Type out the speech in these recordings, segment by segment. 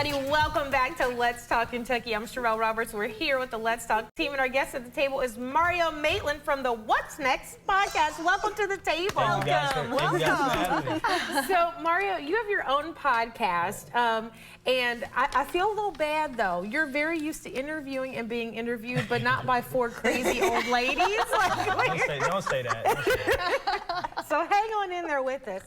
everybody. Welcome back to Let's Talk Kentucky. I'm Sherelle Roberts. We're here with the Let's Talk team, and our guest at the table is Mario Maitland from the What's Next podcast. Welcome to the table. Welcome. So, Mario, you have your own podcast, and I feel a little bad, though. You're very used to interviewing and being interviewed, but not by four crazy old ladies. Don't say that. So hang on in there with us.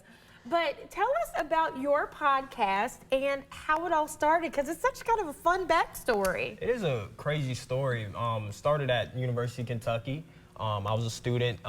But tell us about your podcast and how it all started, because it's such kind of a fun backstory. It is a crazy story. Started at University of Kentucky. I was a student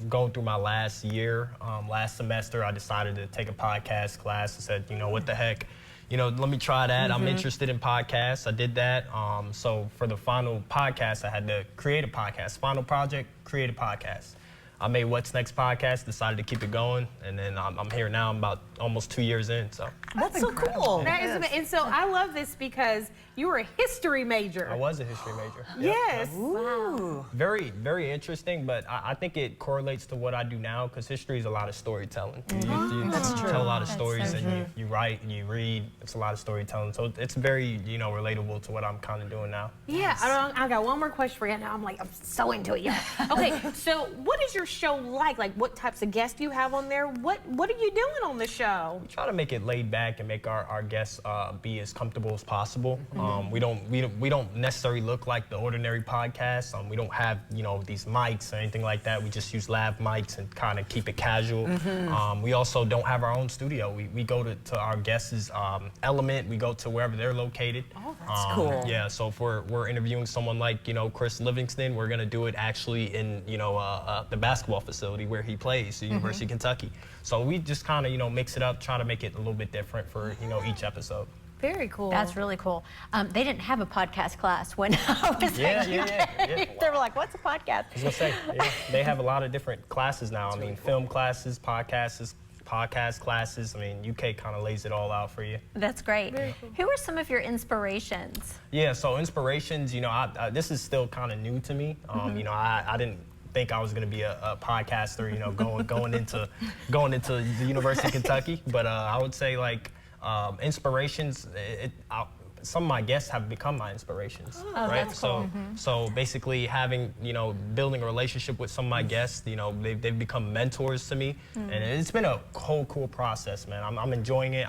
going through my last year. Last semester, I decided to take a podcast class. I said, you know, what the heck? You know, let me try that. I'm interested in podcasts. I did that. So for the final podcast, I had to create a podcast. Final project, create a podcast. I made What's Next podcast, decided to keep it going, and then I'm here now. I'm about almost 2 years in, so. That's so cool. That is amazing. And so I love this because you were a history major. I was a history major. Yes. Yep. Wow. Very, very interesting, but I think it correlates to what I do now, because history is a lot of storytelling. You tell a lot of stories, and you write and you read. It's a lot of storytelling, so it's very, you know, relatable to what I'm kind of doing now. Yeah, I got one more question for you. Now I'm so into it. Yeah. Okay, so what is your show like? Like, what types of guests do you have on there? What are you doing on the show? We try to make it laid back and make our guests be as comfortable as possible. We don't necessarily look like the ordinary podcast. We don't have, you know, these mics or anything like that. We just use lav mics and kind of keep it casual. We also don't have our own studio. We go to our guests' element. We go to wherever they're located. Oh, that's cool. Yeah, so if we're interviewing someone like, you know, Chris Livingston, we're gonna do it actually in, you know, the basketball facility where he plays, the University of Kentucky. So we just kind of, you know, mix it up, try to make it a little bit different for, you know, each episode. Very cool. That's really cool. They didn't have a podcast class when I was at UK. They were like, what's a podcast? I was gonna say, they have a lot of different classes now. I mean, film classes, podcast classes. I mean, UK kind of lays it all out for you. That's great. Cool. Who are some of your inspirations? Yeah, so inspirations, you know, this is still kind of new to me. You know, I didn't think I was going to be a podcaster, you know, going into the University of Kentucky. But I would say, like, inspirations, some of my guests have become my inspirations, right? That's cool. So basically having, you know, building a relationship with some of my guests, you know, they've become mentors to me. And it's been a whole cool process, man. I'm enjoying it.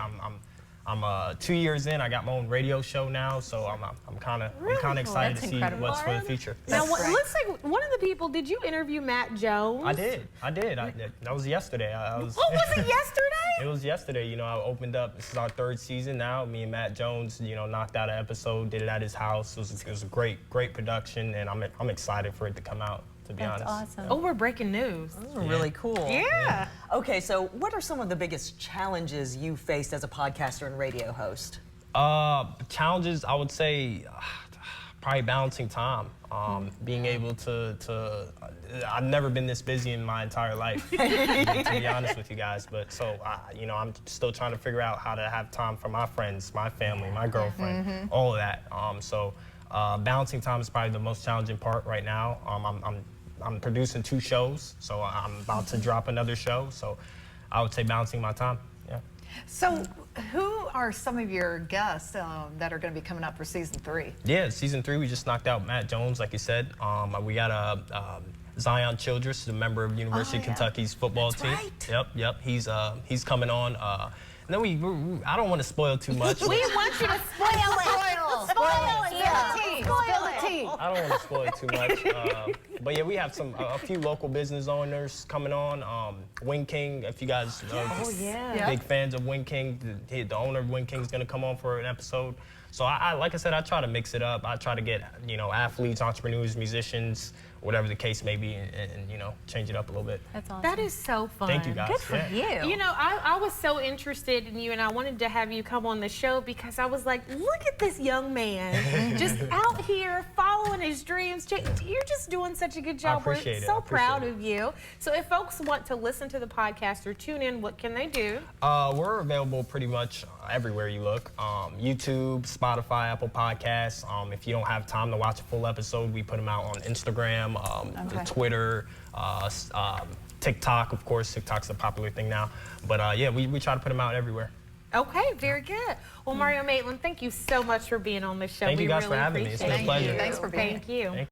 I'm 2 years in. I got my own radio show now, so I'm kind of excited to see what's for the future. Now, it looks like one of the people. Did you interview Matt Jones? I did. That was yesterday. Was it yesterday? It was yesterday. You know, I opened up. This is our 3rd season now. Me and Matt Jones, you know, knocked out an episode, did it at his house. It was a great production, and I'm excited for it to come out. To be honest. That's awesome. Oh, we're breaking news. Oh, really cool. Yeah. Okay, so what are some of the biggest challenges you faced as a podcaster and radio host? Challenges, I would say, probably balancing time. Being able to I've never been this busy in my entire life, to be honest with you guys. But so, you know, I'm still trying to figure out how to have time for my friends, my family, my girlfriend, all of that. Balancing time is probably the most challenging part right now. I'm producing 2 shows, so I'm about to drop another show. So I would say balancing my time. Yeah. So who are some of your guests that are going to be coming up for season 3? Yeah, season 3 we just knocked out Matt Jones, like you said. We got Zion Childress, a member of University of Kentucky's football team. Right. Yep. He's coming on. And then I don't want to spoil too much. We want you to spoil it. Spoil it. I don't want to spoil it too much. But yeah, we have a few local business owners coming on. Wing King, if you guys are big fans of Wing King, the owner of Wing King is going to come on for an episode. So like I said, I try to mix it up. I try to get, you know, athletes, entrepreneurs, musicians, whatever the case may be, and you know, change it up a little bit. That's awesome. That is so fun. Thank you, guys. Good for you. You know, I was so interested in you, and I wanted to have you come on the show because I was like, look at this young man just out here following his dreams. You're just doing such a good job. I appreciate it. We're so proud of you. So if folks want to listen to the podcast or tune in, what can they do? We're available pretty much everywhere you look. YouTube, Spotify, Apple Podcasts. If you don't have time to watch a full episode, we put them out on Instagram, Twitter, TikTok, of course. TikTok's a popular thing now. But yeah, we try to put them out everywhere. Okay, very good. Well, Mario Maitland, thank you so much for being on the show. Thank you We guys really for having me. It's been a appreciate pleasure. you. Thanks for being Thank you.